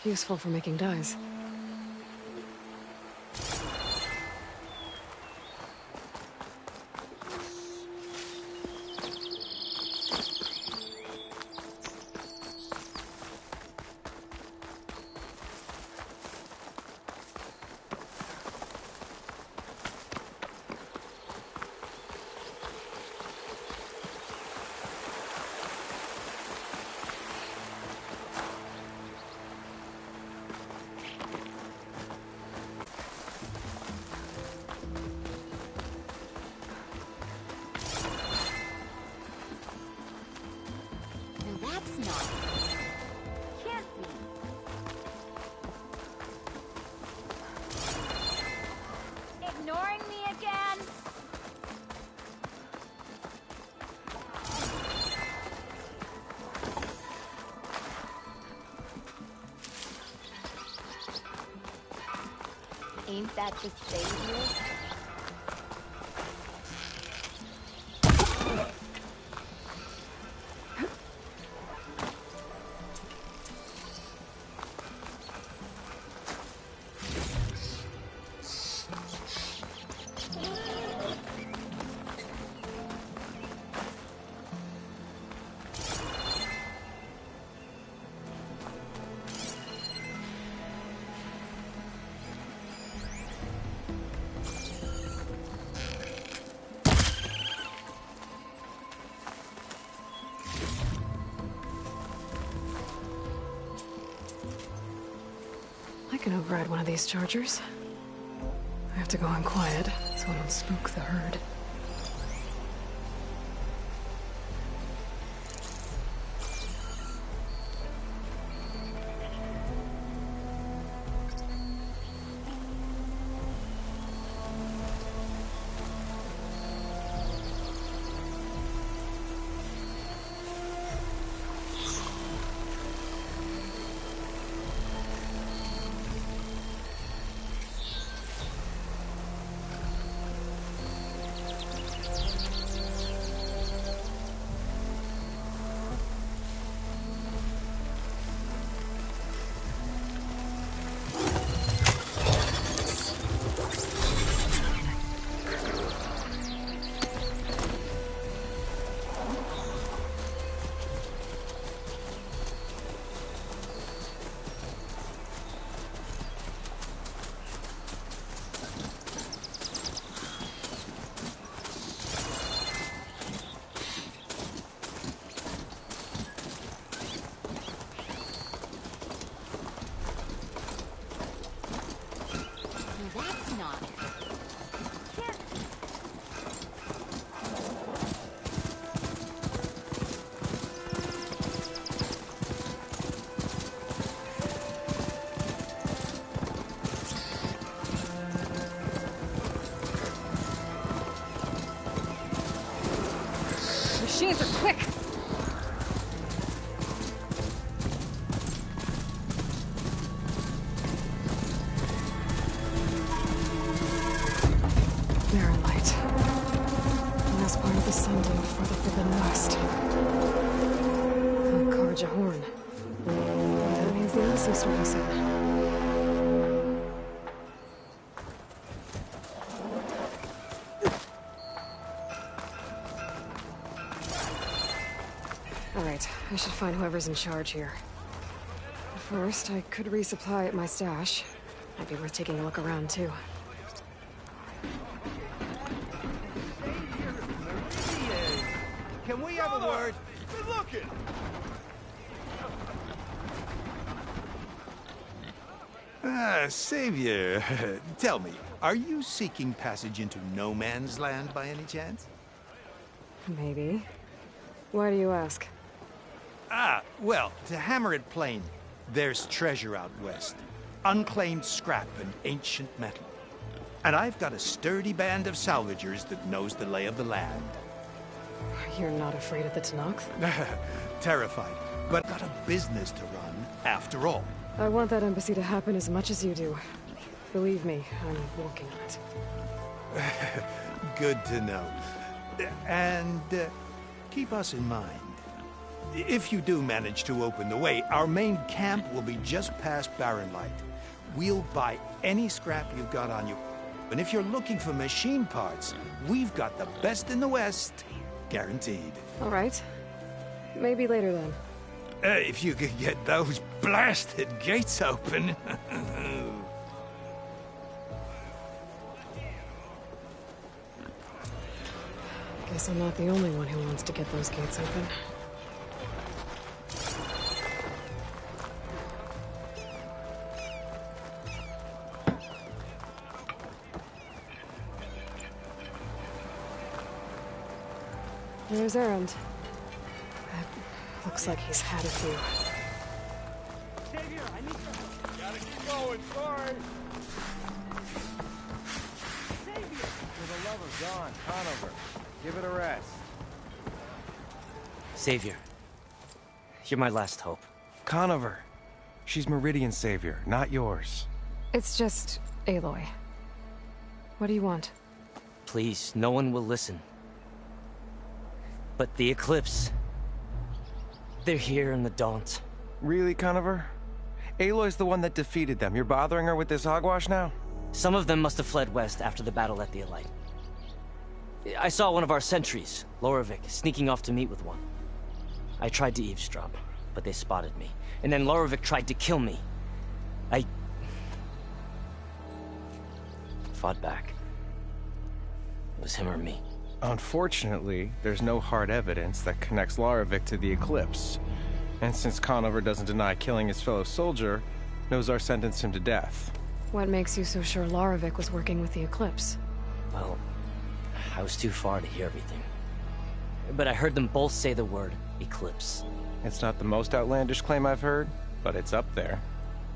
Useful for making dyes. Ain't that the savior? I can override one of these chargers. I have to go in quiet, so I don't spook the herd. Machines are quick! They're in light. And that's part of the sun dune before the Forbidden West. Oh, Karja Horn. That means the ice is starting soon. Alright, I should find whoever's in charge here. First, I could resupply at my stash. Might be worth taking a look around, too. Can we have a word? Good looking! Savior, tell me, are you seeking passage into no man's land by any chance? Maybe. Why do you ask? Ah, well, to hammer it plain, there's treasure out west. Unclaimed scrap and ancient metal. And I've got a sturdy band of salvagers that knows the lay of the land. You're not afraid of the Tenakth? Terrified, but got a business to run, after all. I want that embassy to happen as much as you do. Believe me, I'm working on it. Good to know. And keep us in mind. If you do manage to open the way, our main camp will be just past Barren Light. We'll buy any scrap you've got on you. And if you're looking for machine parts, we've got the best in the West. Guaranteed. All right. Maybe later then. If you could get those blasted gates open. Guess I'm not the only one who wants to get those gates open. There's Errand. Looks like he's had a few. Xavier, I need to... Gotta keep going, sorry. Xavier! For the love of God, Conover, give it a rest. Savior, you're my last hope. Conover. She's Meridian's savior, not yours. It's just Aloy. What do you want? Please, no one will listen. But the Eclipse... they're here in the Daunt. Really, Conover? Aloy's the one that defeated them. You're bothering her with this hogwash now? Some of them must have fled west after the battle at the Elite. I saw one of our sentries, Lorovic, sneaking off to meet with one. I tried to eavesdrop, but they spotted me. And then Lorovic tried to kill me. I... fought back. It was him or me. Unfortunately, there's no hard evidence that connects Lorovic to the Eclipse. And since Conover doesn't deny killing his fellow soldier, Nozar sentenced him to death. What makes you so sure Lorovic was working with the Eclipse? Well, I was too far to hear everything. But I heard them both say the word Eclipse. It's not the most outlandish claim I've heard, but it's up there.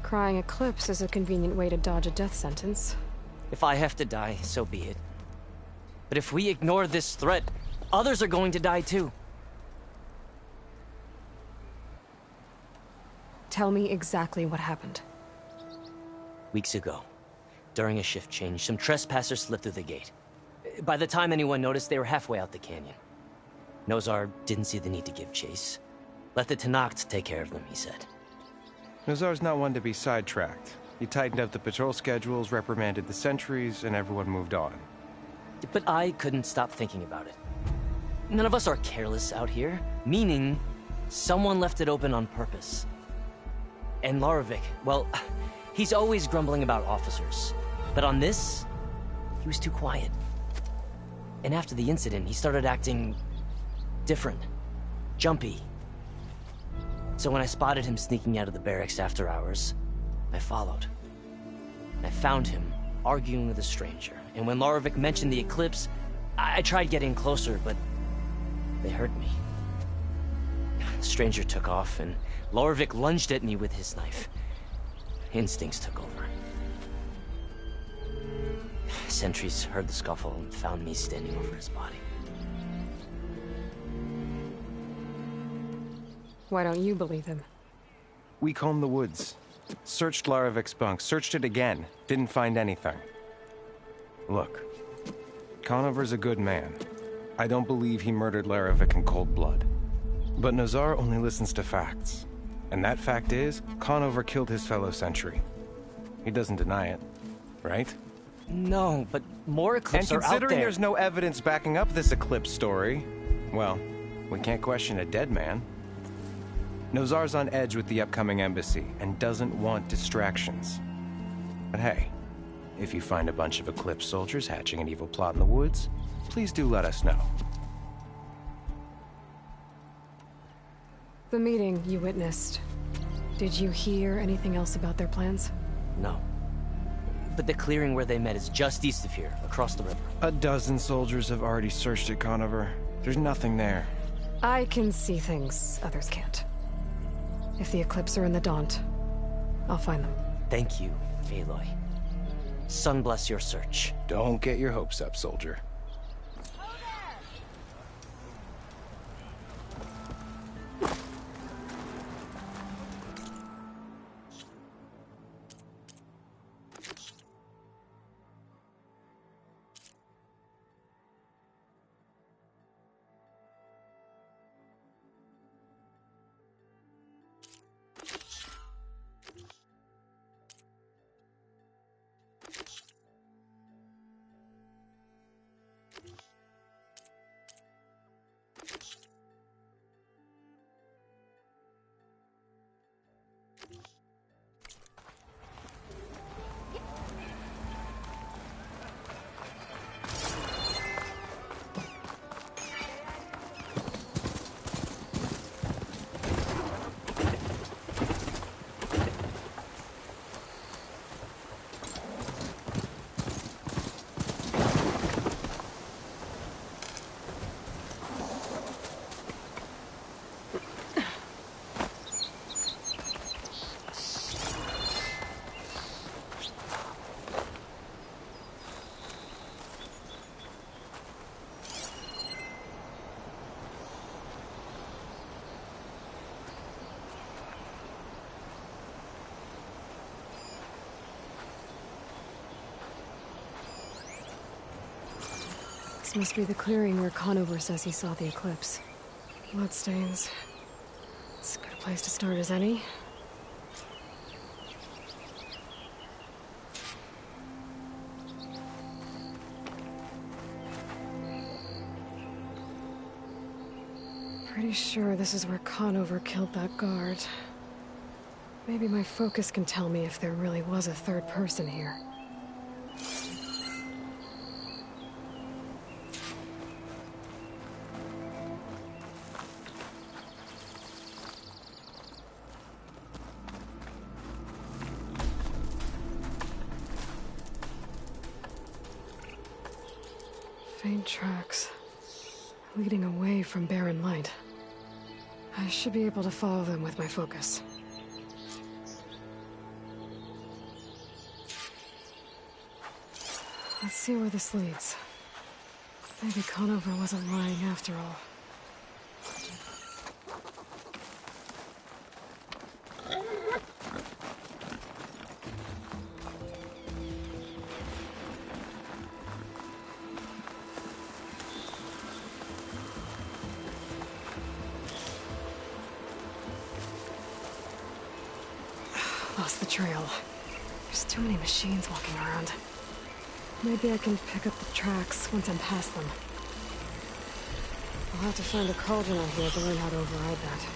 Crying Eclipse is a convenient way to dodge a death sentence. If I have to die, so be it. But if we ignore this threat, others are going to die too. Tell me exactly what happened. Weeks ago, during a shift change, some trespassers slipped through the gate. By the time anyone noticed, they were halfway out the canyon. Nozar didn't see the need to give chase. Let the Tenakth take care of them, he said. Nozar's not one to be sidetracked. He tightened up the patrol schedules, reprimanded the sentries, and everyone moved on. But I couldn't stop thinking about it. None of us are careless out here, meaning someone left it open on purpose. And Lorovic, well, he's always grumbling about officers. But on this, he was too quiet. And after the incident, he started acting different, jumpy. So when I spotted him sneaking out of the barracks after hours, I followed. I found him arguing with a stranger. And when Lorovic mentioned the Eclipse, I tried getting closer, but they heard me. The stranger took off, and Lorovic lunged at me with his knife. Instincts took over. Sentries heard the scuffle and found me standing over his body. Why don't you believe him? We combed the woods. Searched Larovic's bunk, searched it again. Didn't find anything. Look, Conover's a good man. I don't believe he murdered Larovic in cold blood. But Nozar only listens to facts. And that fact is, Conover killed his fellow sentry. He doesn't deny it, right? No, but more Eclipse are out there. And considering there's no evidence backing up this Eclipse story, well, we can't question a dead man. Nozar's on edge with the upcoming embassy and doesn't want distractions. But hey, if you find a bunch of Eclipse soldiers hatching an evil plot in the woods, please do let us know. The meeting you witnessed. Did you hear anything else about their plans? No. But the clearing where they met is just east of here, across the river. A dozen soldiers have already searched it, Conover. There's nothing there. I can see things others can't. If the Eclipse are in the Daunt, I'll find them. Thank you, Aloy. Sun bless your search. Don't get your hopes up, soldier. This must be the clearing where Conover says he saw the eclipse. Bloodstains. As good a place to start as any. Pretty sure this is where Conover killed that guard. Maybe my focus can tell me if there really was a third person here. Faint tracks, leading away from barren light. I should be able to follow them with my focus. Let's see where this leads. Maybe Conover wasn't lying after all. Lost the trail. There's too many machines walking around. Maybe I can pick up the tracks once I'm past them. I'll have to find a cauldron out here to learn how to override that.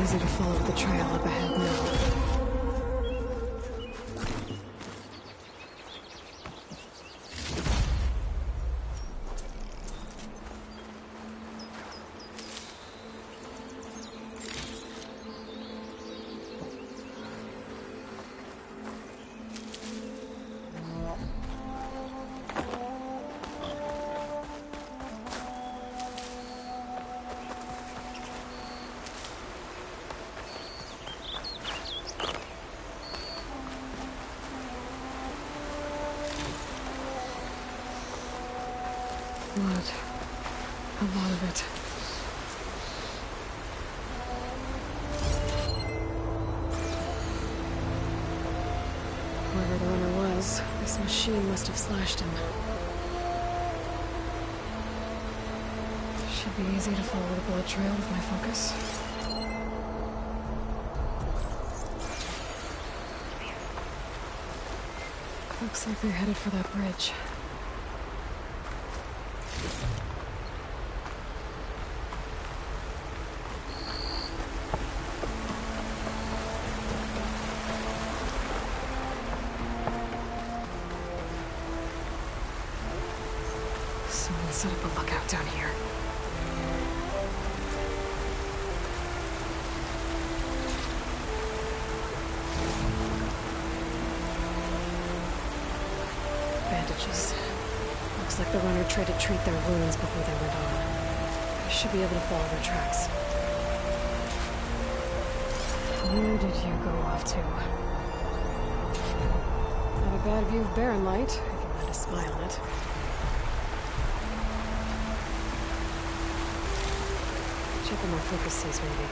Easy to follow the trail up ahead now. Blood. A lot of it. Whoever the runner was, this machine must have slashed him. Should be easy to follow the blood trail with my focus. Looks like they're headed for that bridge. Someone set up a lookout down here. Bandages. Looks like the runner tried to treat their wounds before they went on. I should be able to follow their tracks. Where did you go off to? Not a bad view of barren light, if you had a smile on it. Check what my focus says, maybe.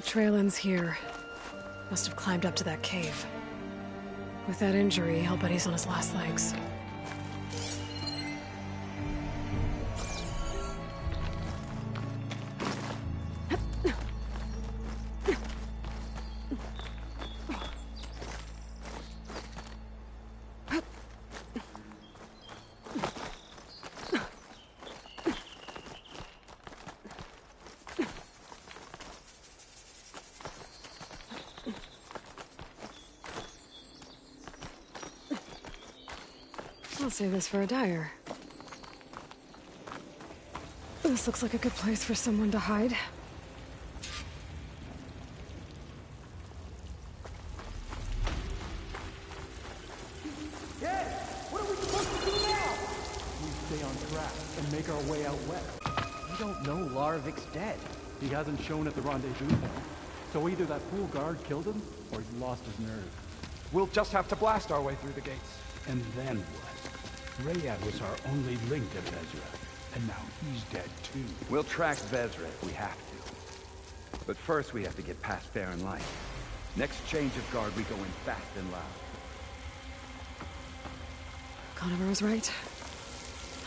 trail ends here. Must have climbed up to that cave. With that injury, I'll bet he's on his last legs. I'll save this for a dyer. This looks like a good place for someone to hide. Yeah! What are we supposed to do now? We stay on track and make our way out west. We don't know Larovic's dead. He hasn't shown at the rendezvous though. So either that fool guard killed him, or he's lost his nerve. We'll just have to blast our way through the gates. And then what? Rayad was our only link to Vezra, and now he's dead too. We'll track Vezra if we have to. But first we have to get past Baron Light. Next change of guard, we go in fast and loud. Conover was right.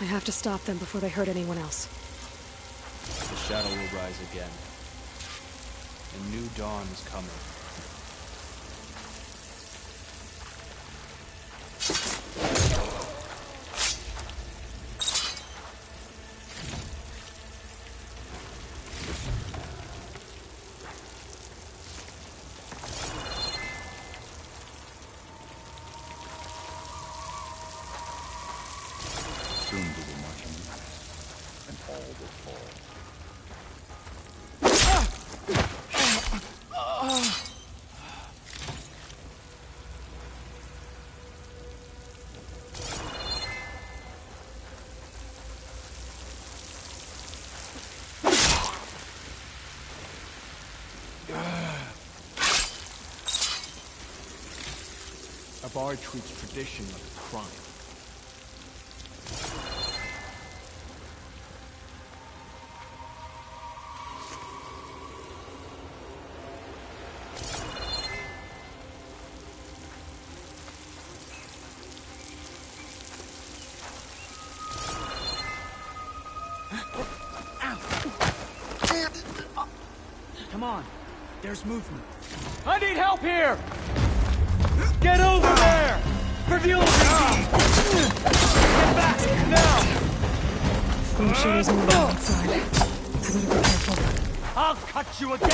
I have to stop them before they hurt anyone else. The shadow will rise again. A new dawn is coming. Soon we will march on the west, and all will fall. A bard treats tradition like a crime. Come on. There's movement. I need help here! Get over there! Reveal the Get back! Now! I'm sure there's more outside. I better be careful. I'll cut you again!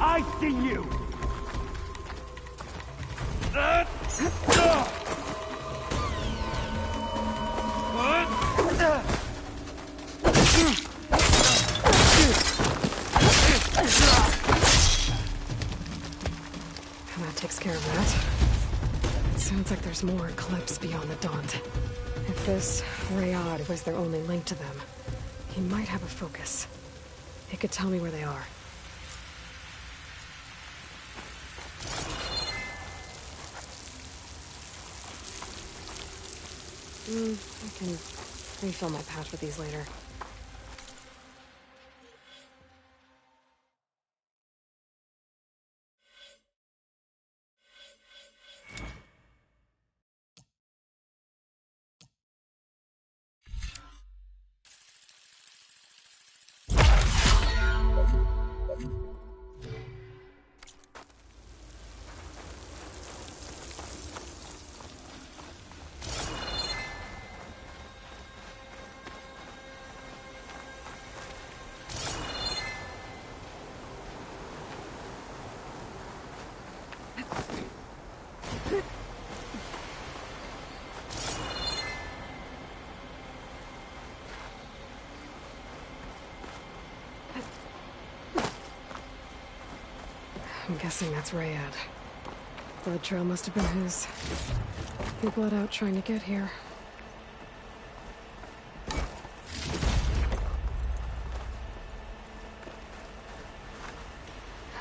I see you! That takes care of that. It sounds like there's more clips beyond the Daunt. If this Rayad was their only link to them, he might have a focus. He could tell me where they are. I can refill my pouch with these later. I'm guessing that's Rayad. Blood trail must have been his. He bled out trying to get here.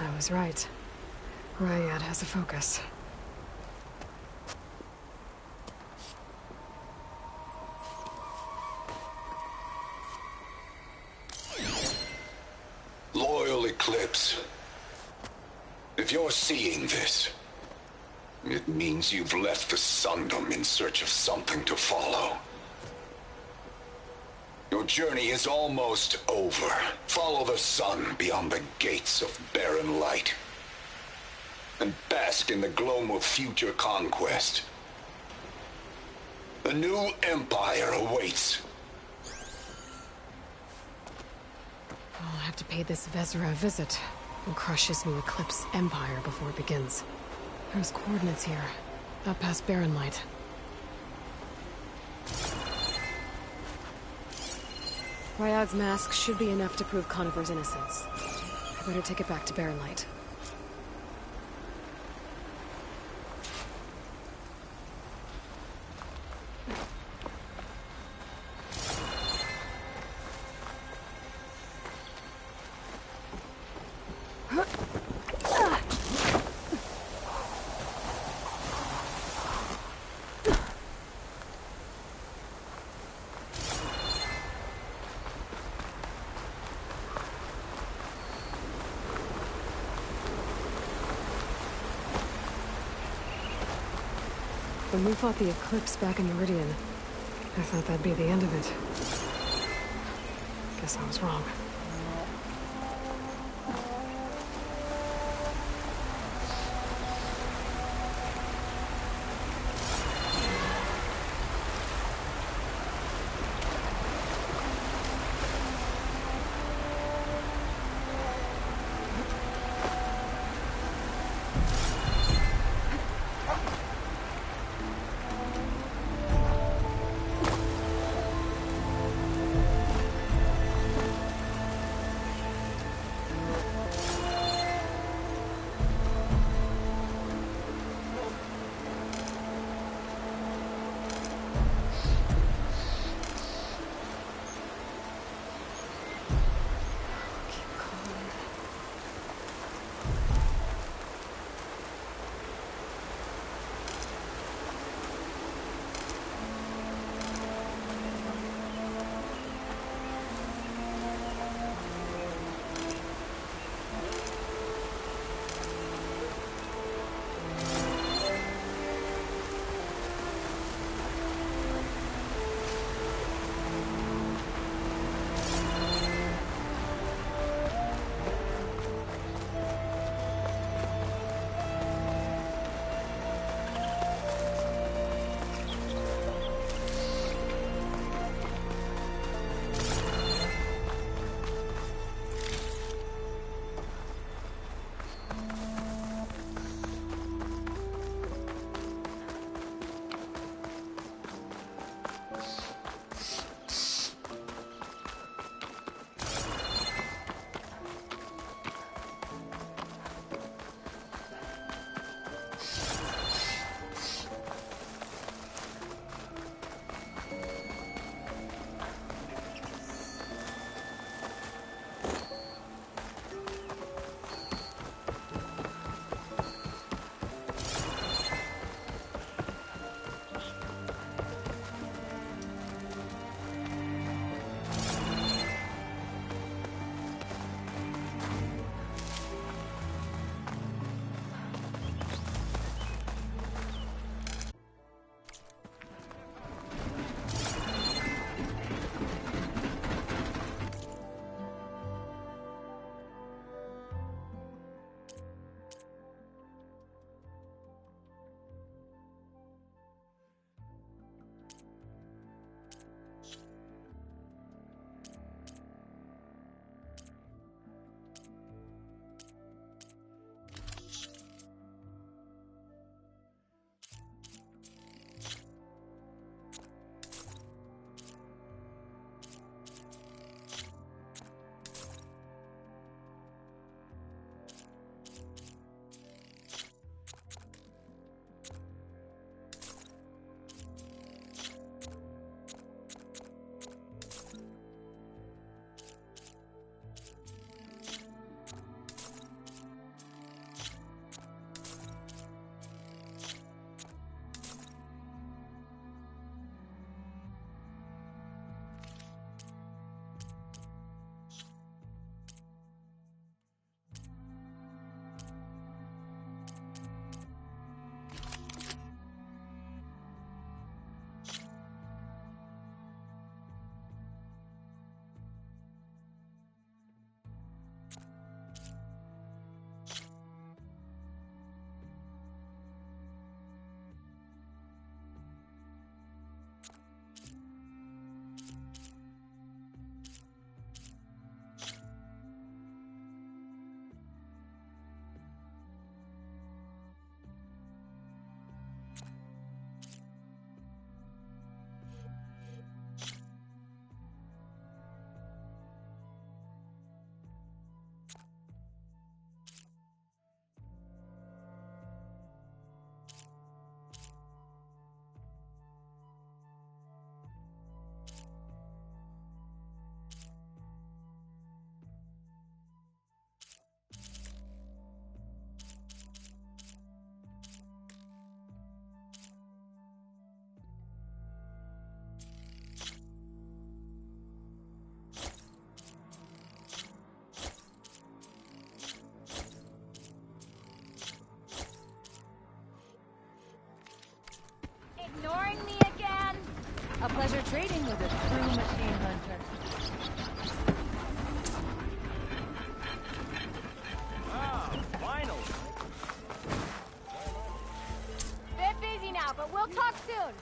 I was right. Ryad has a focus. Loyal Eclipse. If you're seeing this, it means you've left the Sundom in search of something to follow. Your journey is almost over. Follow the sun beyond the gates of barren light. And bask in the gloam of future conquest. The new empire awaits. I'll have to pay this Vezra a visit and crush his new Eclipse empire before it begins. There's coordinates here, up past barren light. Ryad's mask should be enough to prove Conover's innocence. I better take it back to barren light. When we fought the Eclipse back in Meridian, I thought that'd be the end of it. Guess I was wrong. was a true machine hunter. Finally! Bit busy now, but we'll talk soon.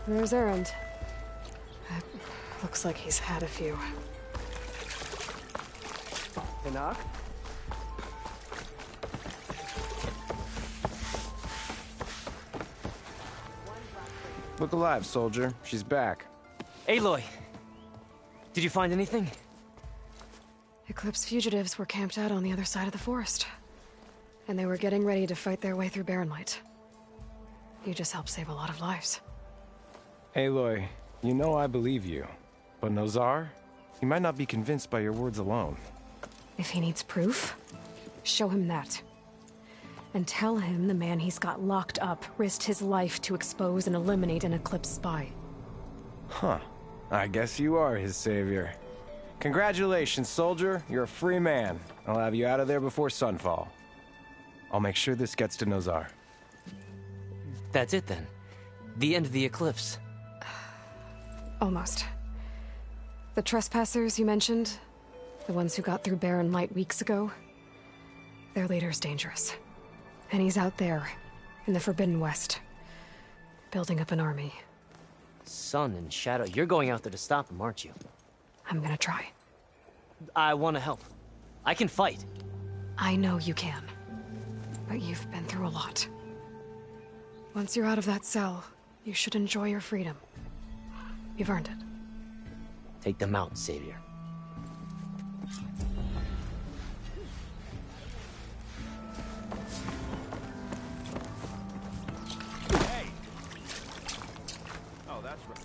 There's Errand. Looks like he's had a few. Enoch? Look alive, soldier. She's back. Aloy! Did you find anything? Eclipse fugitives were camped out on the other side of the forest. And they were getting ready to fight their way through Barren Light. You just helped save a lot of lives. Aloy, you know I believe you. But Nozar? He might not be convinced by your words alone. If he needs proof, show him that. And tell him the man he's got locked up risked his life to expose and eliminate an Eclipse spy. Huh. I guess you are his savior. Congratulations, soldier. You're a free man. I'll have you out of there before sunfall. I'll make sure this gets to Nozar. That's it then. The end of the Eclipse. Almost. The trespassers you mentioned, the ones who got through Barren Light weeks ago, their leader's dangerous. And he's out there, in the Forbidden West, building up an army. Sun and Shadow, you're going out there to stop him, aren't you? I'm gonna try. I want to help. I can fight. I know you can. But you've been through a lot. Once you're out of that cell, you should enjoy your freedom. You've earned it. Take them out, Savior. Hey! Oh, that's right.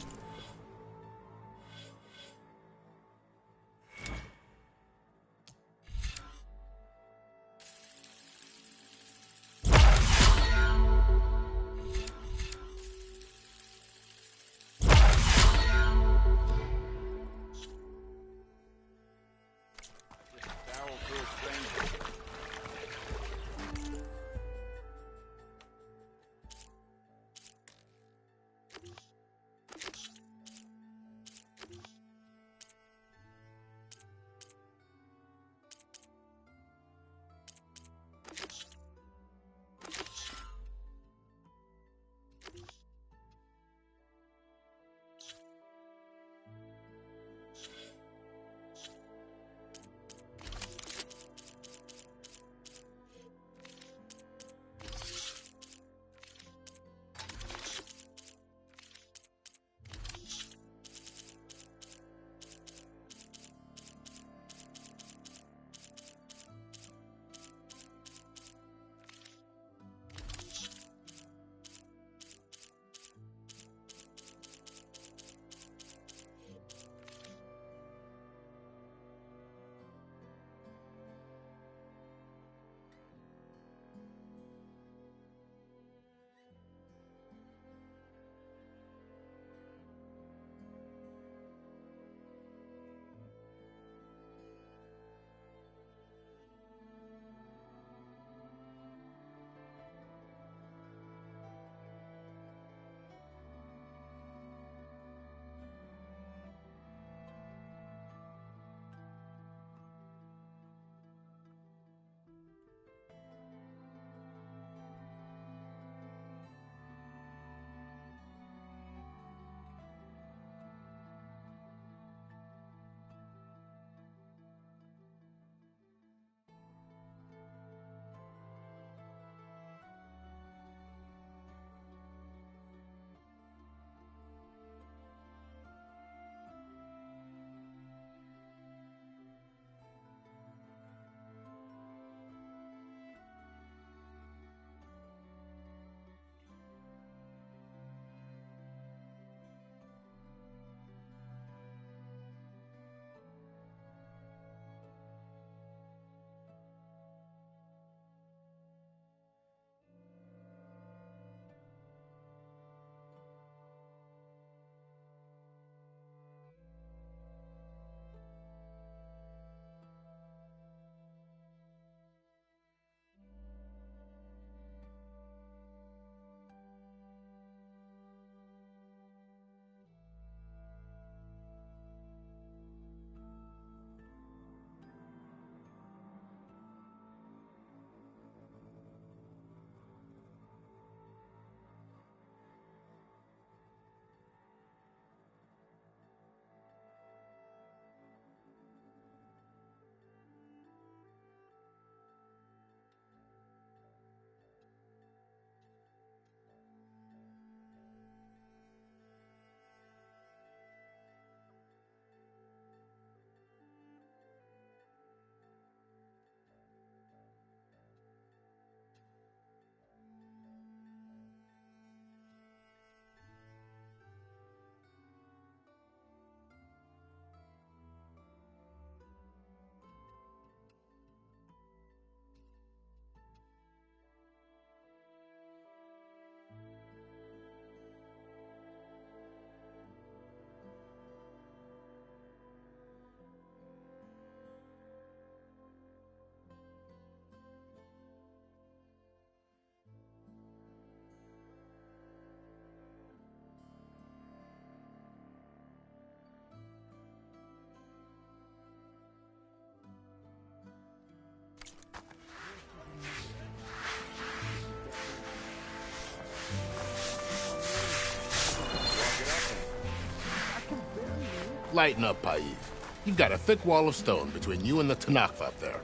Lighten up, Paiv. You've got a thick wall of stone between you and the Tanakh up there.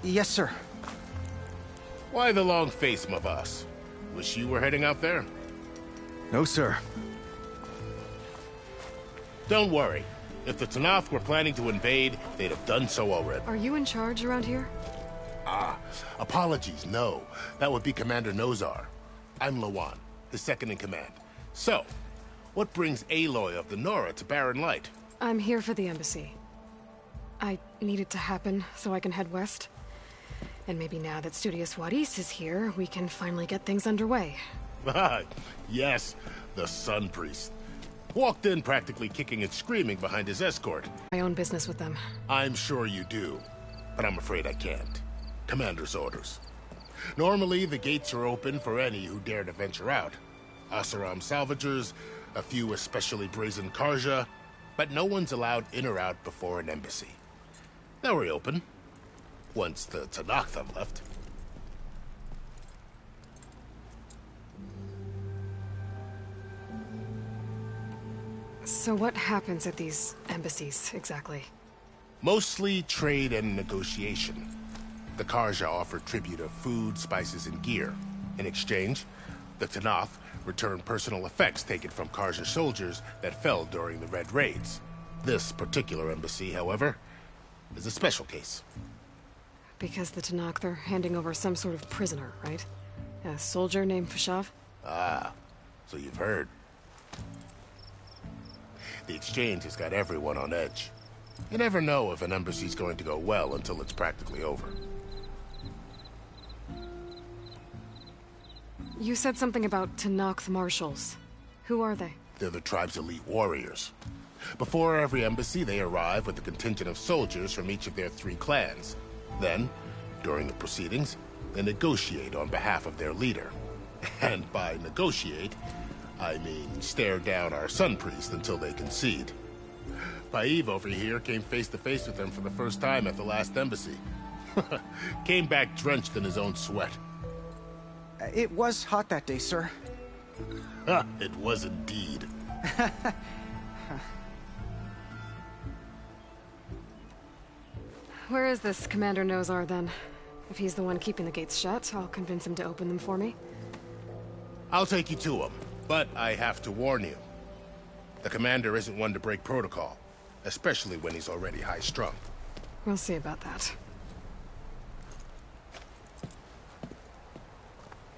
Yes, sir. Why the long face, my boss? Wish you were heading out there? No, sir. Don't worry. If the Tanakh were planning to invade, they'd have done so already. Are you in charge around here? Ah, apologies, no. That would be Commander Nozar. I'm Lawan, his second in command. So, what brings Aloy of the Nora to Barren Light? I'm here for the embassy. I need it to happen so I can head west. And maybe now that Studios Juarez is here, we can finally get things underway. Ah, yes, the Sun Priest. Walked in practically kicking and screaming behind his escort. My own business with them. I'm sure you do, but I'm afraid I can't. Commander's orders. Normally, the gates are open for any who dare to venture out. Asaram salvagers, a few especially brazen Karja, but no one's allowed in or out before an embassy. They'll reopen, once the Tanakh have left. So what happens at these embassies, exactly? Mostly trade and negotiation. The Karja offer tribute of food, spices, and gear. In exchange, the Tanakh return personal effects taken from Karja soldiers that fell during the Red Raids. This particular embassy, however, is a special case. Because the Tanakh, they're handing over some sort of prisoner, right? A soldier named Fashav? Ah, so you've heard. The exchange has got everyone on edge. You never know if an embassy's going to go well until it's practically over. You said something about Tanakh marshals. Who are they? They're the tribe's elite warriors. Before every embassy, they arrive with a contingent of soldiers from each of their 3 clans. Then, during the proceedings, they negotiate on behalf of their leader. And by negotiate, I mean stare down our Sun Priest until they concede. Paiv over here came face to face with them for the first time at the last embassy. Came back drenched in his own sweat. It was hot that day, sir. It was indeed. Where is this Commander Nozar, then? If he's the one keeping the gates shut, I'll convince him to open them for me. I'll take you to him, but I have to warn you. The commander isn't one to break protocol, especially when he's already high-strung. We'll see about that.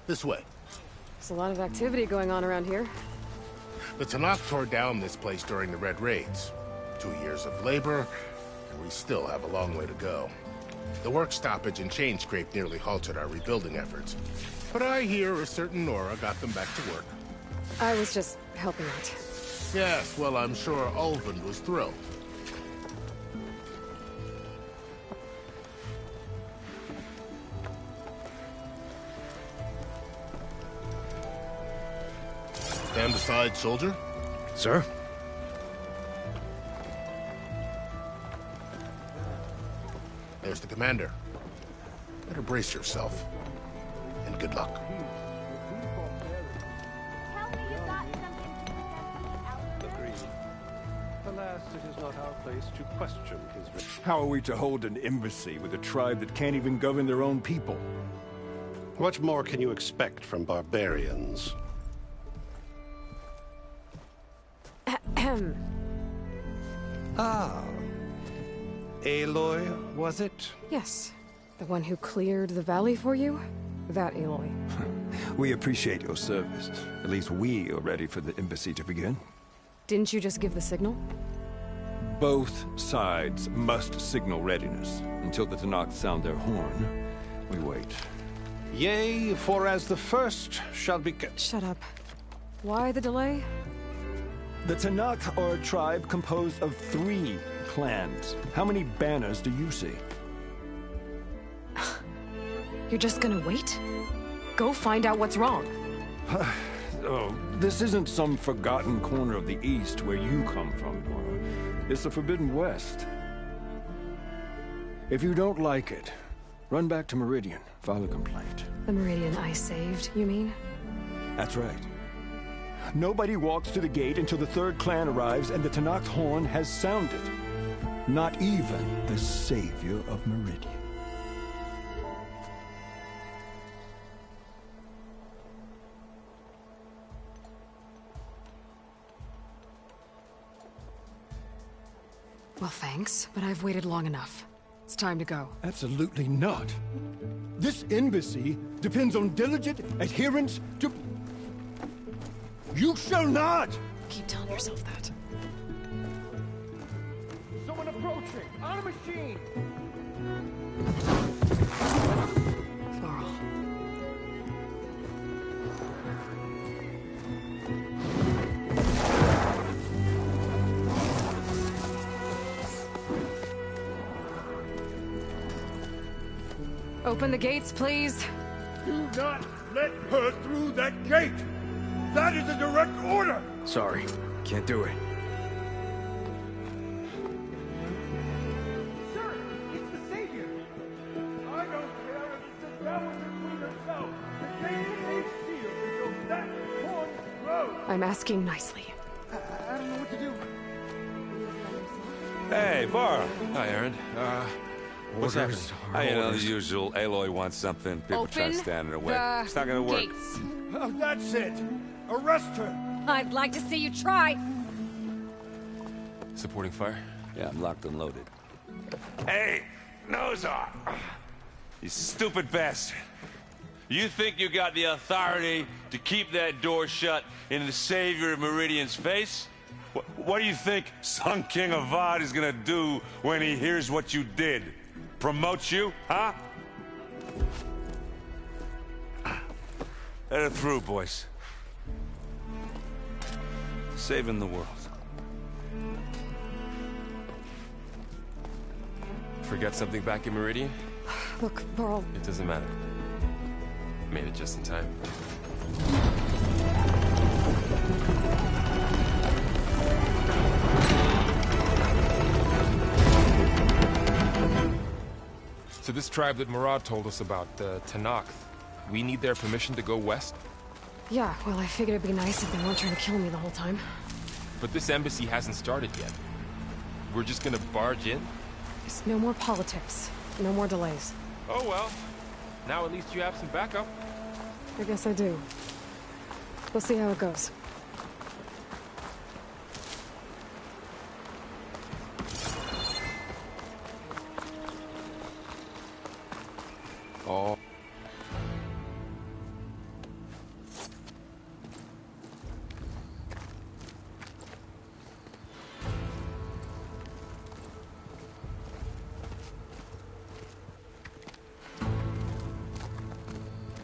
This way. There's a lot of activity going on around here. The Tanakh tore down this place during the Red Raids. 2 years of labor, and we still have a long way to go. The work stoppage and chain scrape nearly halted our rebuilding efforts. But I hear a certain Nora got them back to work. I was just helping out. Yes, well, I'm sure Ulvund was thrilled. Stand aside, soldier. Sir? There's the commander. Better brace yourself. And good luck. Tell me you got something to protect Agreed. Alas, it is not our place to question his... How are we to hold an embassy with a tribe that can't even govern their own people? What more can you expect from barbarians? Ah. Aloy, was it? Yes. The one who cleared the valley for you? That Aloy. We appreciate your service. At least we are ready for the embassy to begin. Didn't you just give the signal? Both sides must signal readiness. Until the Tanakh sound their horn, we wait. Yea, for as the first shall be... Shut up. Why the delay? The Tanakh are a tribe composed of 3 clans. How many banners do you see? You're just gonna wait? Go find out what's wrong. Oh, this isn't some forgotten corner of the East where you come from, Nora. It's the Forbidden West. If you don't like it, run back to Meridian, file a complaint. The Meridian I saved, you mean? That's right. Nobody walks to the gate until the third clan arrives and the Tenakth horn has sounded. Not even the savior of Meridian. Well, thanks, but I've waited long enough. It's time to go. Absolutely not. This embassy depends on diligent adherence to... You shall not! Keep telling yourself that. Someone approaching! On a machine! Varl. Open the gates, please. Do not let her through that gate! That is a direct order! Sorry, can't do it. Sir, it's the Savior! I don't care if it's the Dowager Queen herself! The gate ain't sealed until that horn blows! I'm asking nicely. I don't know what to do. Hey, Varl. Hi, Aaron. What's happening? You know, the usual. Aloy wants something. People try to stand in her way. It's not gonna work. Gates. Oh, that's it! Arrest her! I'd like to see you try. Supporting fire? Yeah, I'm locked and loaded. Hey, Nozar! You stupid bastard. You think you got the authority to keep that door shut in the savior of Meridian's face? What do you think Sun King Avad is gonna do when he hears what you did? Promote you, huh? Let her through, boys. Saving the world. Forget something back in Meridian? Look, Varl. It doesn't matter. Made it just in time. So this tribe that Murad told us about, the Tenakth, we need their permission to go west? Yeah, well, I figured it'd be nice if they weren't trying to kill me the whole time. But this embassy hasn't started yet. We're just gonna barge in? Just no more politics. No more delays. Oh well. Now at least you have some backup. I guess I do. We'll see how it goes. Oh.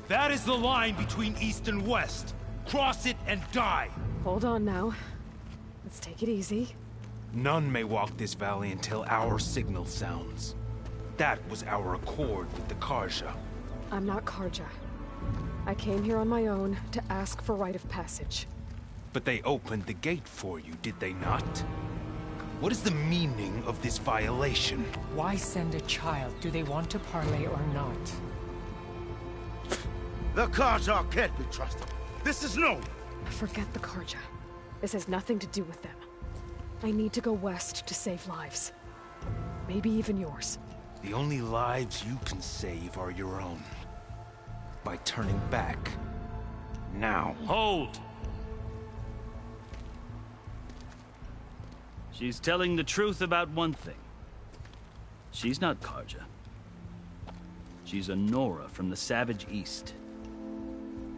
That is the line between East and West. Cross it and die. Hold on now. Let's take it easy. None may walk this valley until our signal sounds. That was our accord with the Karja. I'm not Karja. I came here on my own to ask for rite of passage. But they opened the gate for you, did they not? What is the meaning of this violation? Why send a child? Do they want to parley or not? The Karja can't be trusted. This is known. Forget the Karja. This has nothing to do with them. I need to go west to save lives. Maybe even yours. The only lives you can save are your own. By turning back. Now. Hold! She's telling the truth about one thing. She's not Karja. She's a Nora from the Savage East.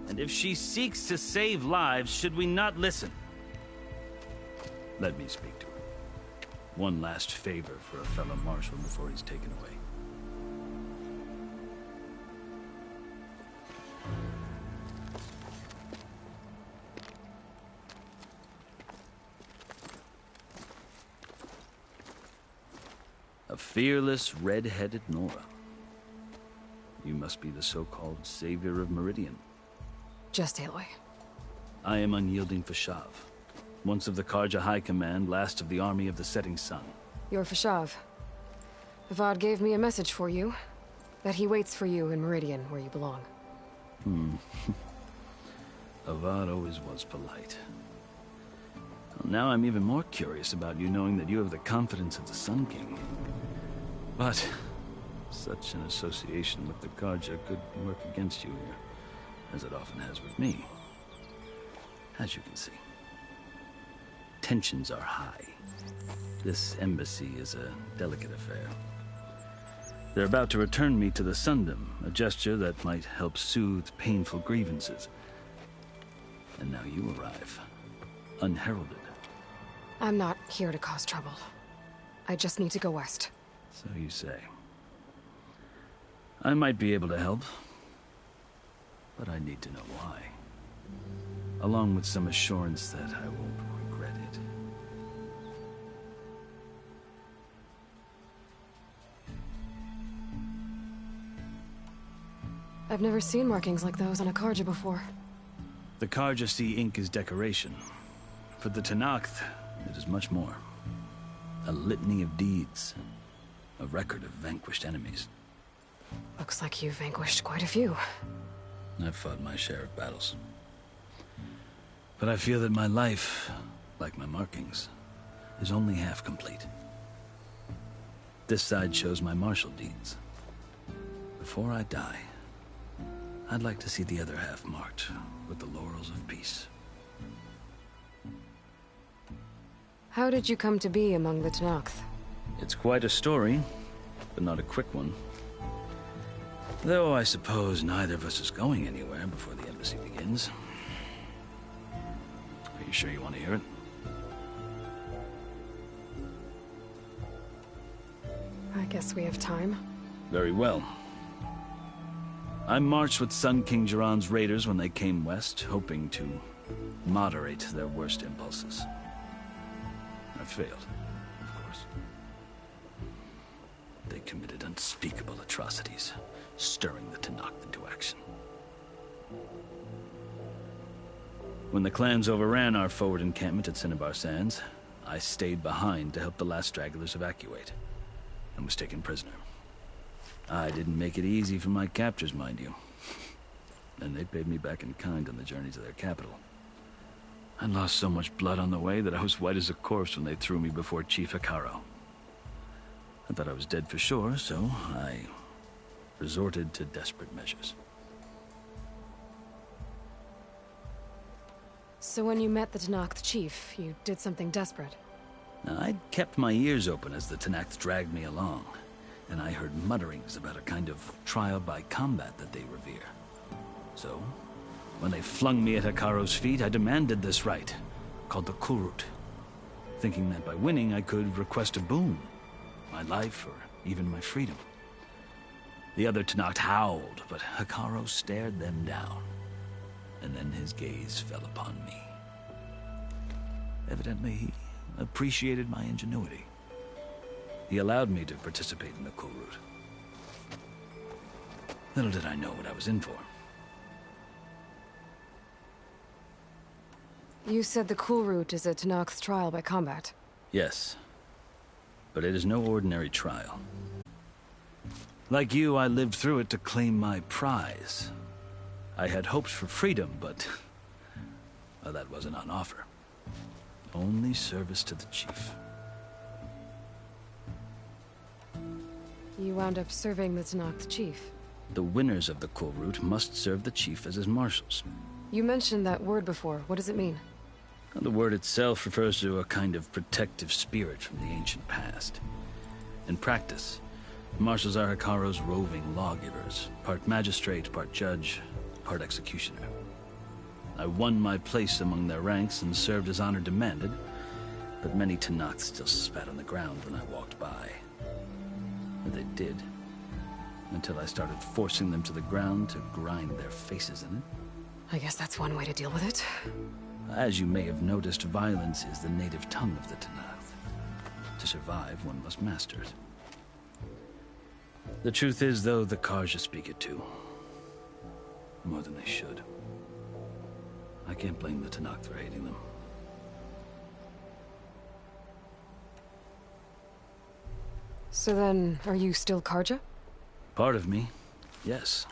And if she seeks to save lives, should we not listen? Let me speak to her. One last favor for a fellow marshal before he's taken away. A fearless, red-headed Nora. You must be the so-called savior of Meridian. Just Aloy. I am unyielding Fashav. Once of the Karja High Command, last of the army of the setting sun. You're Fashav. Avad gave me a message for you. That he waits for you in Meridian, where you belong. Avad always was polite. Now I'm even more curious about you knowing that you have the confidence of the Sun King. But such an association with the Karja could work against you here, as it often has with me. As you can see, tensions are high. This embassy is a delicate affair. They're about to return me to the Sundom, a gesture that might help soothe painful grievances. And now you arrive, unheralded. I'm not here to cause trouble. I just need to go west. So you say. I might be able to help, but I need to know why. Along with some assurance that I won't regret it. I've never seen markings like those on a Karja before. The Karja see ink as decoration. For the Tenakth, it is much more. A litany of deeds. A record of vanquished enemies. Looks like you've vanquished quite a few. I've fought my share of battles. But I feel that my life, like my markings, is only half complete. This side shows my martial deeds. Before I die, I'd like to see the other half marked with the laurels of peace. How did you come to be among the Tenakth? It's quite a story, but not a quick one. Though I suppose neither of us is going anywhere before the embassy begins. Are you sure you want to hear it? I guess we have time. Very well. I marched with Sun King Jiran's raiders when they came west, hoping to moderate their worst impulses. I failed, of course. They committed unspeakable atrocities, stirring the Tenakth into action. When the clans overran our forward encampment at Cinnabar Sands, I stayed behind to help the last stragglers evacuate, and was taken prisoner. I didn't make it easy for my captors, mind you. And they paid me back in kind on the journey to their capital. I lost so much blood on the way that I was white as a corpse when they threw me before Chief Hikaro. I thought I was dead for sure, so I resorted to desperate measures. So when you met the Tenakth chief, you did something desperate? Now, I'd kept my ears open as the Tenakth dragged me along, and I heard mutterings about a kind of trial by combat that they revere. So, when they flung me at Hikaro's feet, I demanded this right, called the Kulrut, thinking that by winning I could request a boon, my life or even my freedom. The other Tenakth howled, but Hikaro stared them down, and then his gaze fell upon me. Evidently, he appreciated my ingenuity. He allowed me to participate in the Kulrut. Little did I know what I was in for. You said the Kulrut is a Tenakth trial by combat. Yes, but it is no ordinary trial. Like you, I lived through it to claim my prize. I had hopes for freedom, but well, that wasn't on offer. Only service to the chief. You wound up serving the Tenakth chief. The winners of the Kulrut must serve the chief as his marshals. You mentioned that word before. What does it mean? The word itself refers to a kind of protective spirit from the ancient past. In practice, marshals are Hikaro's roving lawgivers, part magistrate, part judge, part executioner. I won my place among their ranks and served as honor demanded, but many Tenakth still spat on the ground when I walked by. And they did, until I started forcing them to the ground to grind their faces in it. I guess that's one way to deal with it. As you may have noticed, violence is the native tongue of the Tenakth. To survive, one must master it. The truth is, though, the Karja speak it too. More than they should. I can't blame the Tenakth for hating them. So then, are you still Karja? Part of me, yes.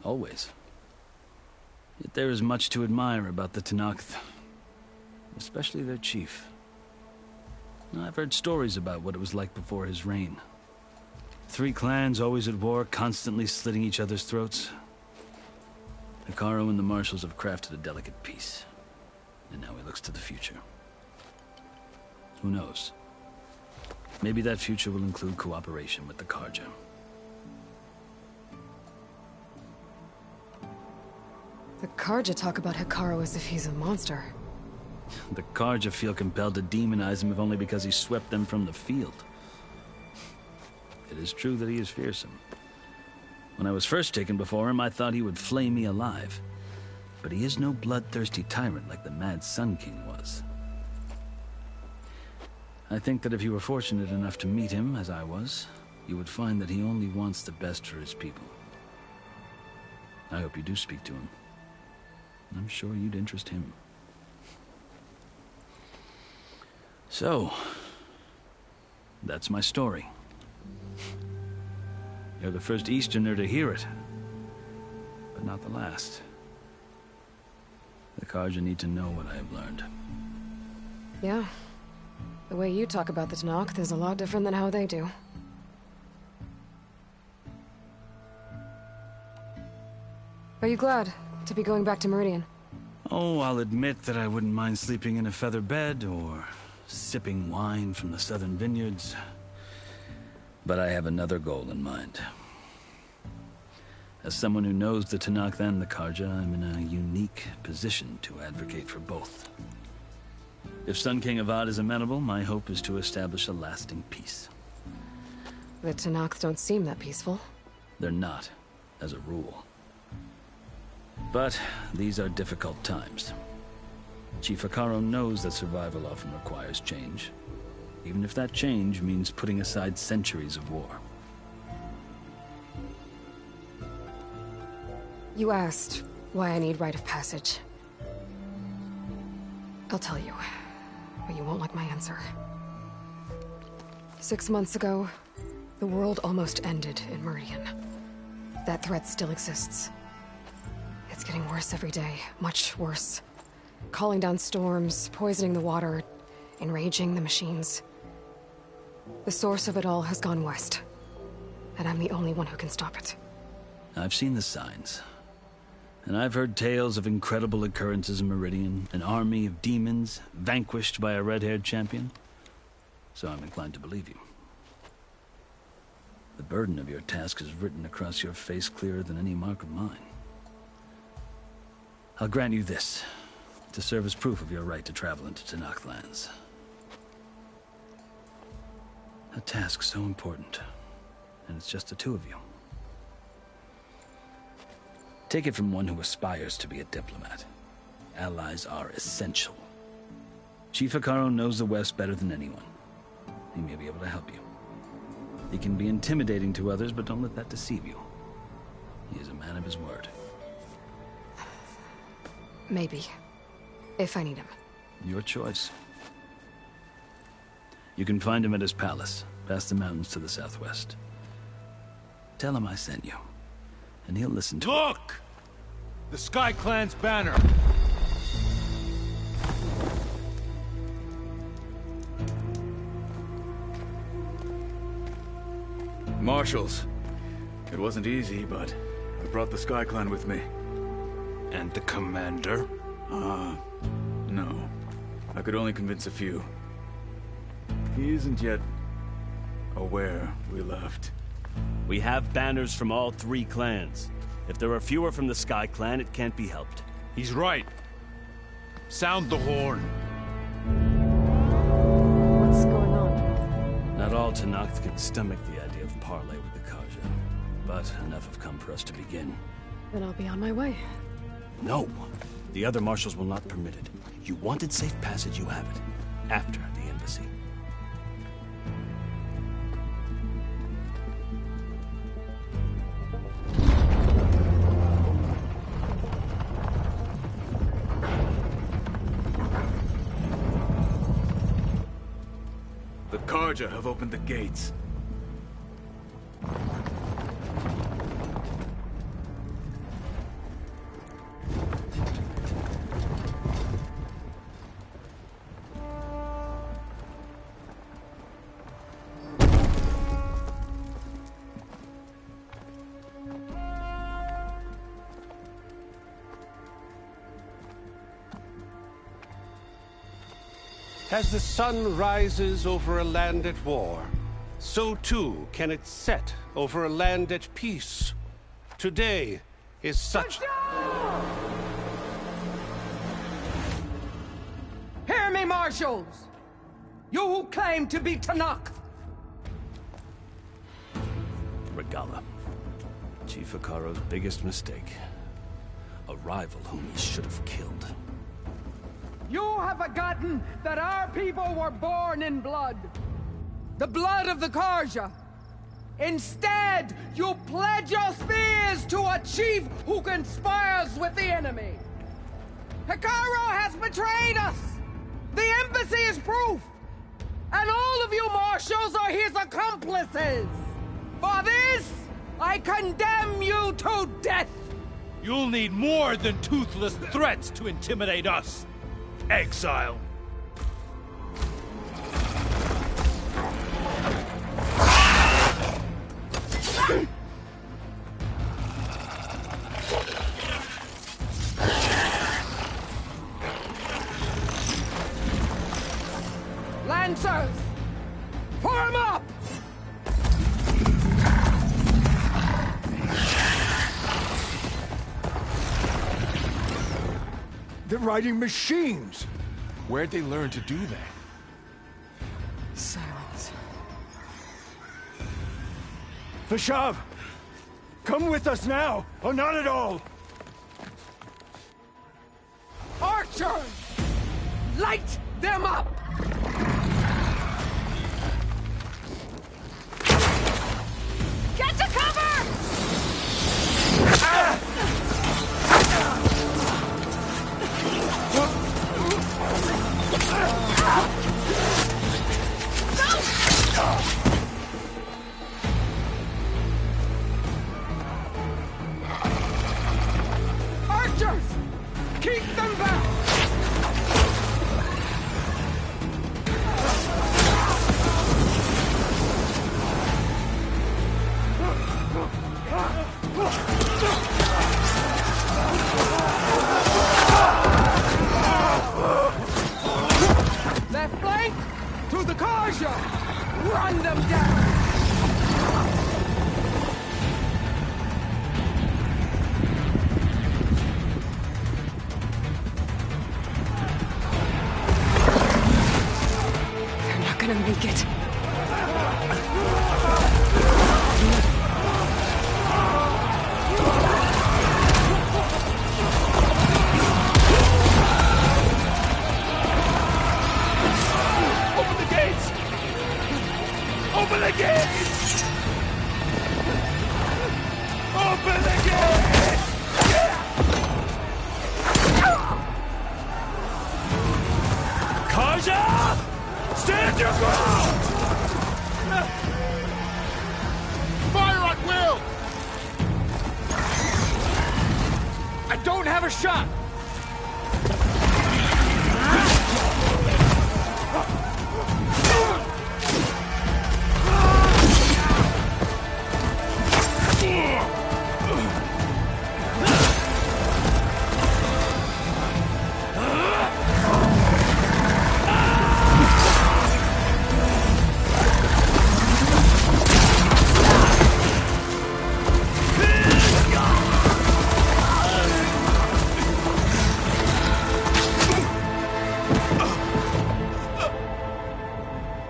Always. Yet there is much to admire about the Tenakth. especially their chief. I've heard stories about what it was like before his reign. 3 clans always at war, constantly slitting each other's throats. Hekarro and the Marshals have crafted a delicate peace, and now he looks to the future. Who knows? Maybe that future will include cooperation with the Karja. The Karja talk about Hekarro as if he's a monster. The Karja feel compelled to demonize him if only because he swept them from the field. It is true that he is fearsome. When I was first taken before him, I thought he would flay me alive. But he is no bloodthirsty tyrant like the Mad Sun King was. I think that if you were fortunate enough to meet him, as I was, you would find that he only wants the best for his people. I hope you do speak to him. I'm sure you'd interest him. So, that's my story. You're the first Easterner to hear it, but not the last. The Karja need to know what I have learned. Yeah. The way you talk about the Tanakh is a lot different than how they do. Are you glad to be going back to Meridian? Oh, I'll admit that I wouldn't mind sleeping in a feather bed or sipping wine from the southern vineyards. But I have another goal in mind. As someone who knows the Tanakh and the Karja, I'm in a unique position to advocate for both. If Sun King Avad is amenable, my hope is to establish a lasting peace. The Tanakh don't seem that peaceful. They're not, as a rule. But these are difficult times. Chief Hekarro knows that survival often requires change, even if that change means putting aside centuries of war. You asked why I need rite of passage. I'll tell you, but you won't like my answer. 6 months ago, the world almost ended in Meridian. That threat still exists. It's getting worse every day, much worse. Calling down storms, poisoning the water, enraging the machines. The source of it all has gone west, and I'm the only one who can stop it. I've seen the signs. And I've heard tales of incredible occurrences in Meridian, an army of demons vanquished by a red-haired champion. So I'm inclined to believe you. The burden of your task is written across your face clearer than any mark of mine. I'll grant you this, to serve as proof of your right to travel into Tanakh lands. A task so important, and it's just the two of you. Take it from one who aspires to be a diplomat. Allies are essential. Chief Hekarro knows the West better than anyone. He may be able to help you. He can be intimidating to others, but don't let that deceive you. He is a man of his word. Maybe. If I need him. Your choice. You can find him at his palace, past the mountains to the southwest. Tell him I sent you, and he'll listen to Look! The Sky Clan's banner! Marshals. It wasn't easy, but I brought the Sky Clan with me. And the commander? No. I could only convince a few. He isn't yet aware we left. We have banners from all 3 clans. If there are fewer from the Sky Clan, it can't be helped. He's right. Sound the horn. What's going on? Not all Tanakh can stomach the idea of parley with the Karja, but enough have come for us to begin. Then I'll be on my way. No. The other marshals will not permit it. You wanted safe passage, you have it. After the embassy. The Karja have opened the gates. As the sun rises over a land at war, so too can it set over a land at peace. Today is such... Hear me, marshals! You who claim to be Tanakh! Regala. Chief Hikaru's biggest mistake. A rival whom he should have killed. You have forgotten that our people were born in blood. The blood of the Karja. Instead, you pledge your spears to a chief who conspires with the enemy. Hikaru has betrayed us! The embassy is proof! And all of you marshals are his accomplices! For this, I condemn you to death! You'll need more than toothless threats to intimidate us. Exile. Lancers! Form up! They're riding machines! Where'd they learn to do that? Silence. Vashav! Come with us now, or not at all! Archers! Light them up! Get to cover! Archers! Keep them back! Left flank! To the Karja! Run them down! They're not gonna make it. Open the gates! Open the gates! Open the gates! Karja! Stand your ground! Fire at will! I don't have a shot!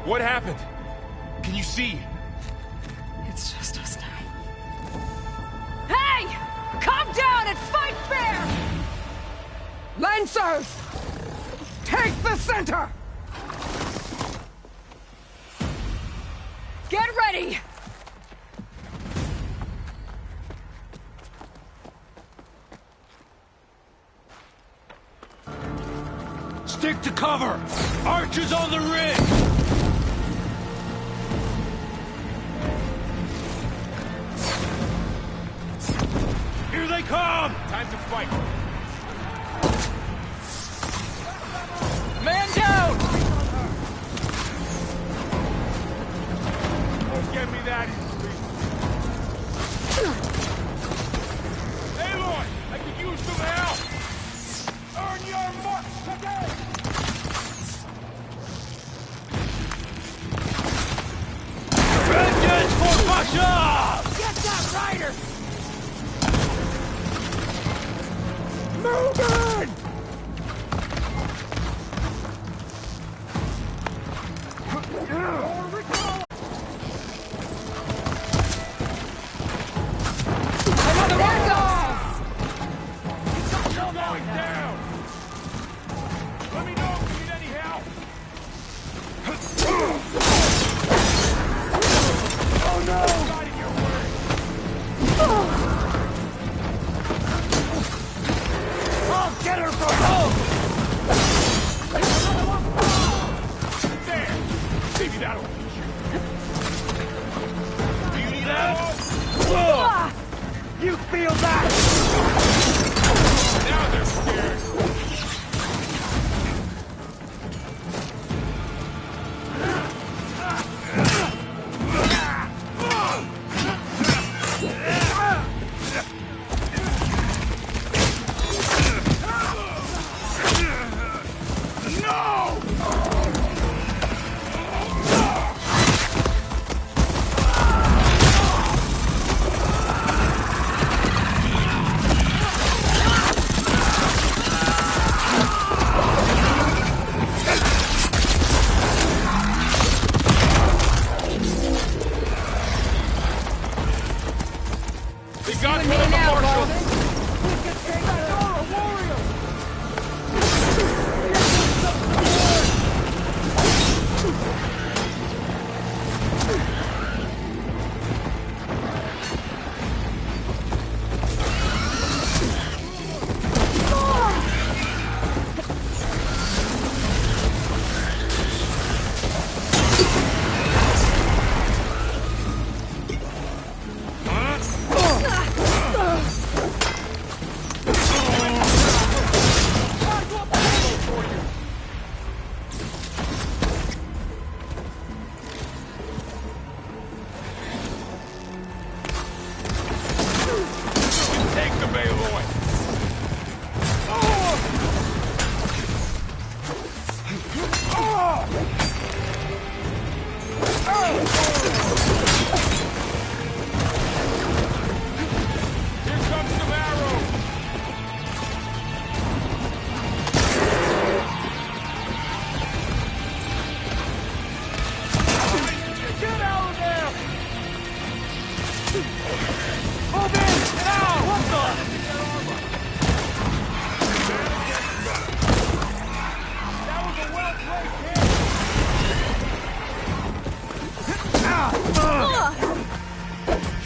What happened? Can you see? It's just us now. Hey! Calm down and fight fair! Lancers! Take the center! Get ready! Stick to cover! Archers on the ridge! Here they come! Time to fight. Man down! Don't get me that easily. Aloy, I could use some help! Earn your marks today! job! Get that rider! Move it! Another one! You're going down! Let me know if you need any help! Oh no! I'll get her for home! There! Maybe that'll teach you. Do you need help? You feel that? Now they're scared.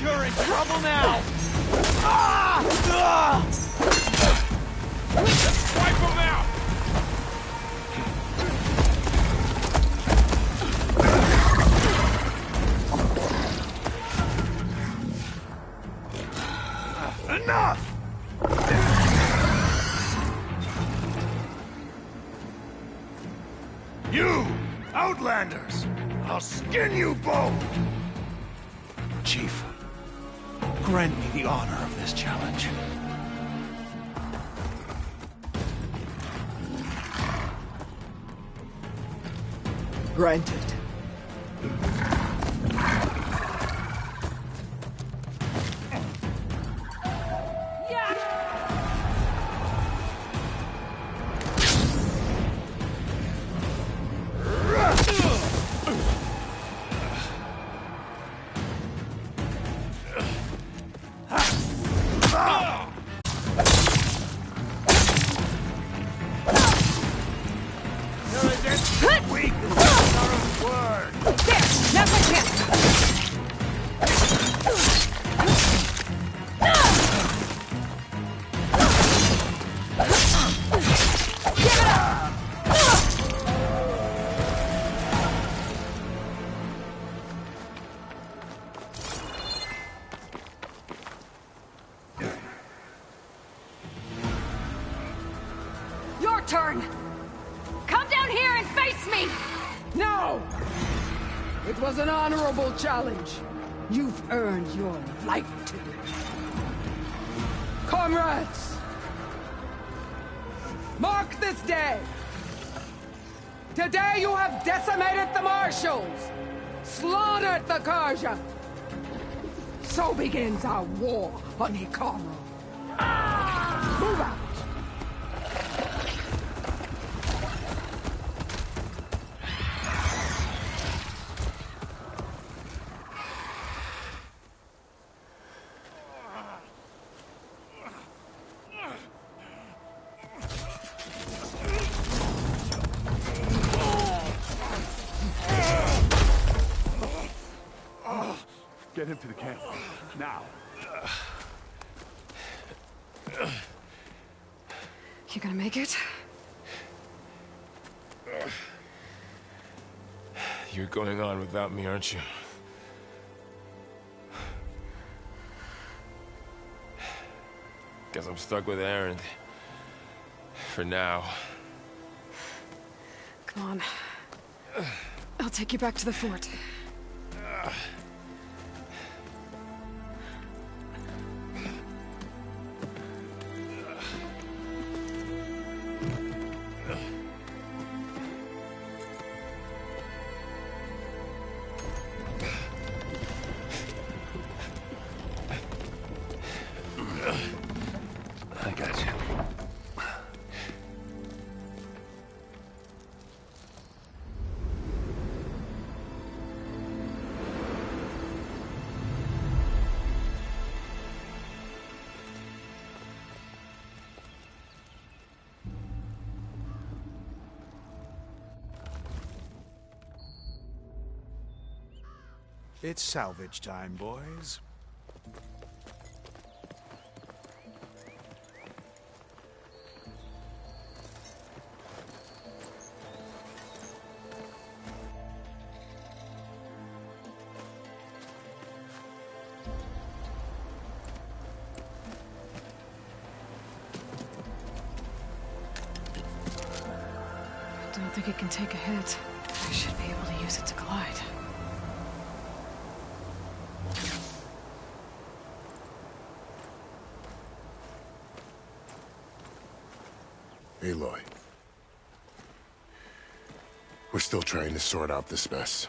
You're in trouble now! Wipe him out! Enough! You, Outlanders! I'll skin you both! Chief, grant me the honor of this challenge. Granted. Turn! Come down here and face me! No! It was an honorable challenge. You've earned your life today. Comrades! Mark this day! Today you have decimated the Marshals, slaughtered the Karja, So begins our war on Hikaru. Move out! Get him to the camp. Now. You gonna make it? You're going on without me, aren't you? Guess I'm stuck with Aaron. For now. Come on. I'll take you back to the fort. I got you. It's salvage time, boys. Don't think it can take a hit. I should be able to use it to glide. Aloy. We're still trying to sort out this mess.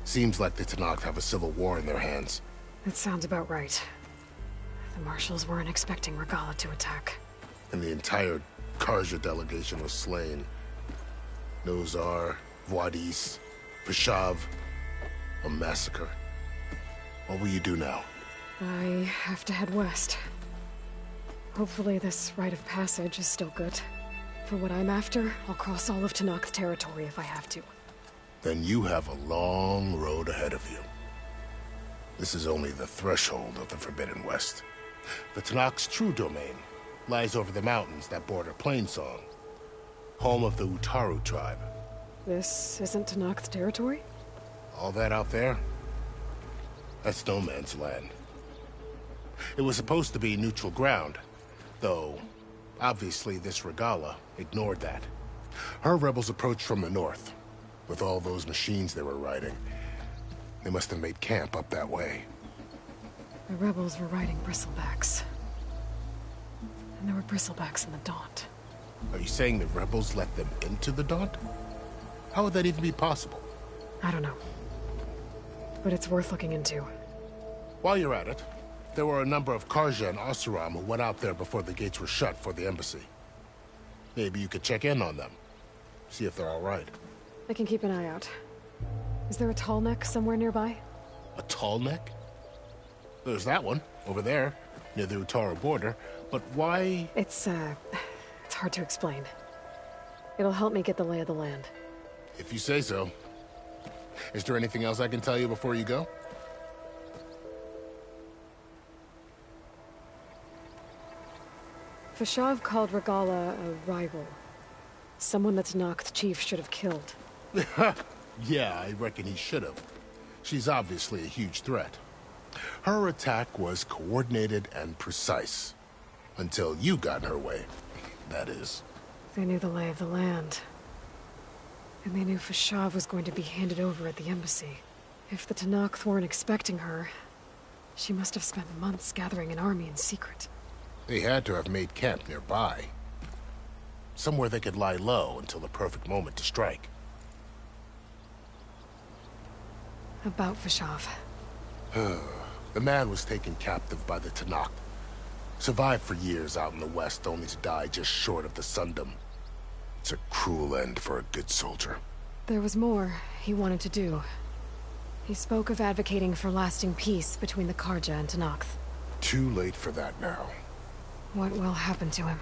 Seems like the Tenakth have a civil war in their hands. That sounds about right. The marshals weren't expecting Regalla to attack. And the entire Karja delegation was slain. Nozar, Voidis, Vashav. A massacre. What will you do now? I have to head west. Hopefully this rite of passage is still good. For what I'm after, I'll cross all of Tenakth territory if I have to. Then you have a long road ahead of you. This is only the threshold of the Forbidden West. The Tenakth's true domain lies over the mountains that border Plainsong, home of the Utaru tribe. This isn't Tenakth territory? All that out there? That's no man's land. It was supposed to be neutral ground, though obviously this Regalla ignored that. Her rebels approached from the north, with all those machines they were riding. They must have made camp up that way. The rebels were riding bristlebacks. And there were bristlebacks in the Daunt. Are you saying the rebels let them into the Daunt? How would that even be possible? I don't know. But it's worth looking into. While you're at it, there were a number of Karja and Oseram who went out there before the gates were shut for the embassy. Maybe you could check in on them. See if they're all right. I can keep an eye out. Is there a tall neck somewhere nearby? A tall neck? There's that one, over there, near the Utaru border. But why? It's hard to explain. It'll help me get the lay of the land. If you say so. Is there anything else I can tell you before you go? Vashav called Regalla a rival. Someone that Tenakth chief should have killed. Yeah, I reckon he should have. She's obviously a huge threat. Her attack was coordinated and precise. Until you got in her way, that is. They knew the lay of the land. And they knew Vashav was going to be handed over at the embassy. If the Tenakth weren't expecting her, she must have spent months gathering an army in secret. They had to have made camp nearby. Somewhere they could lie low until the perfect moment to strike. About Vashav. The man was taken captive by the Tanakh. Survived for years out in the West, only to die just short of the Sundom. It's a cruel end for a good soldier. There was more he wanted to do. He spoke of advocating for lasting peace between the Karja and Tanakh. Too late for that now. What will happen to him?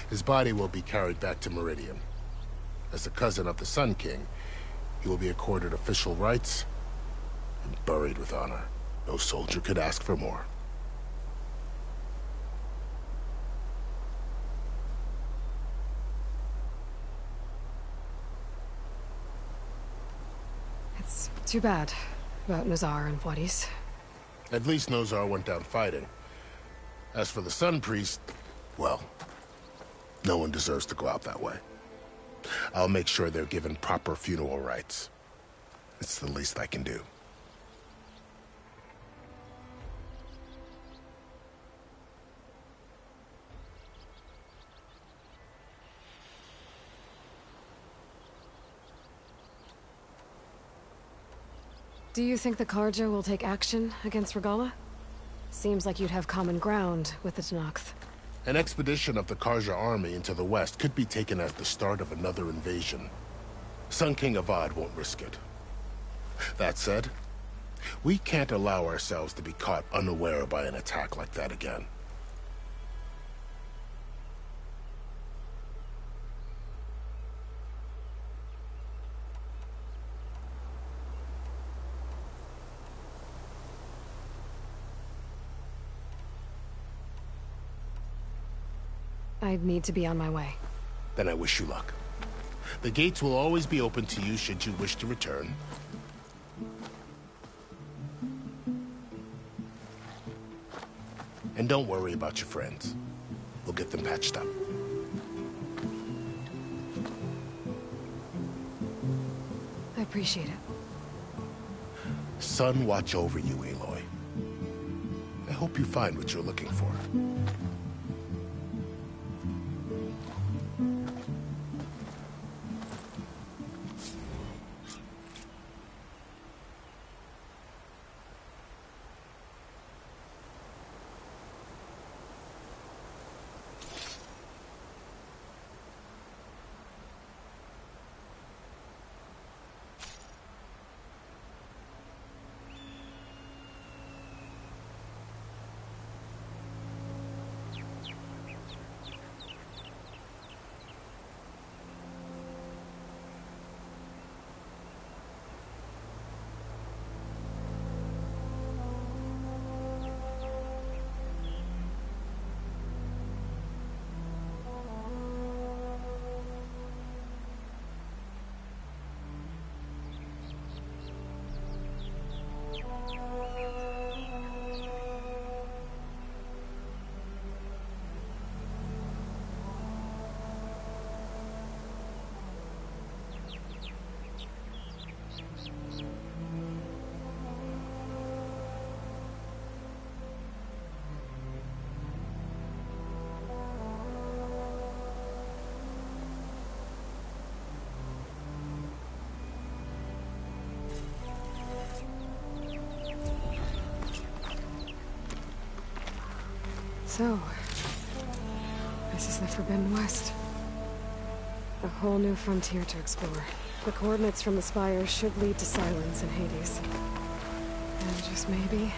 His body will be carried back to Meridian. As a cousin of the Sun King, he will be accorded official rights and buried with honor. No soldier could ask for more. It's too bad about Nazar and Wadis. At least Nozar went down fighting. As for the Sun Priest, well, no one deserves to go out that way. I'll make sure they're given proper funeral rites. It's the least I can do. Do you think the Karja will take action against Regala? Seems like you'd have common ground with the Tanakh. An expedition of the Karja army into the west could be taken as the start of another invasion. Sun King Avad won't risk it. That said, we can't allow ourselves to be caught unaware by an attack like that again. I'd need to be on my way. Then I wish you luck. The gates will always be open to you should you wish to return. And don't worry about your friends. We'll get them patched up. I appreciate it. Sun watch over you, Aloy. I hope you find what you're looking for. So, this is the Forbidden West. A whole new frontier to explore. The coordinates from the spires should lead to Silence and Hades. And just maybe,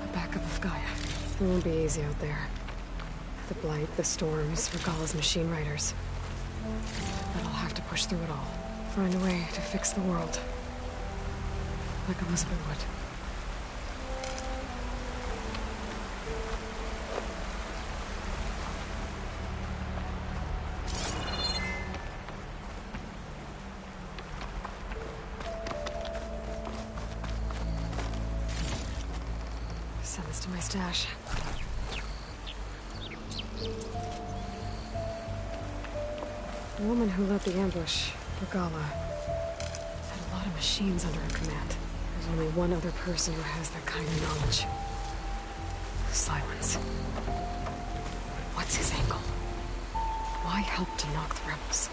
a backup of Gaia. It won't be easy out there. The Blight, the Storms, Regala's machine riders. But I'll have to push through it all. Find a way to fix the world. Like Elizabeth would. Send this to my stash. The woman who led the ambush, Regala, had a lot of machines under her command. There's only one other person who has that kind of knowledge. Silence. What's his angle? Why help to knock the rebels?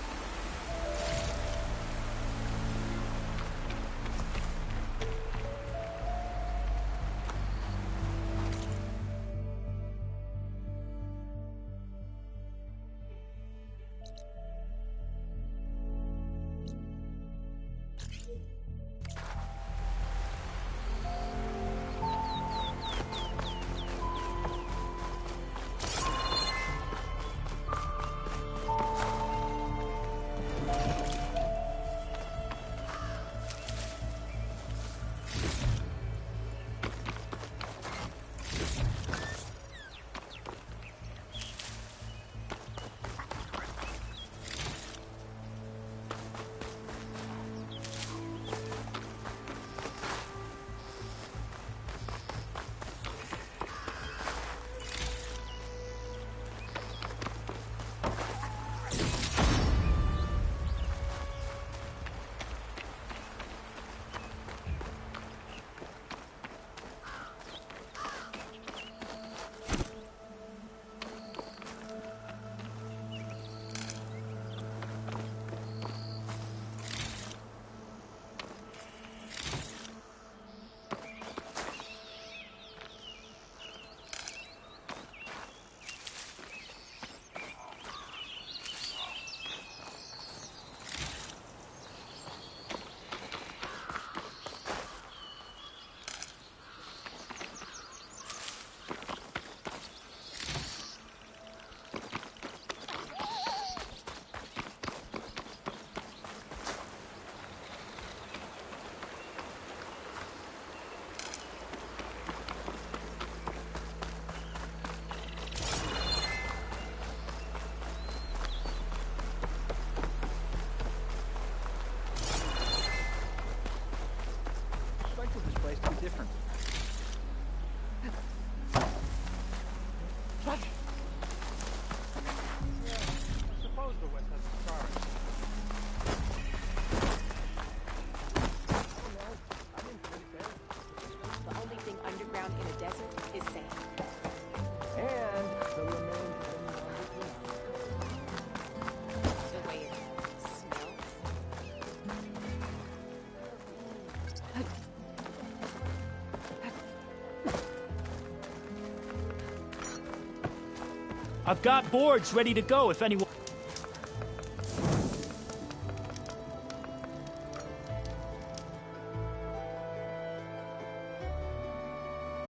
I've got boards ready to go if anyone...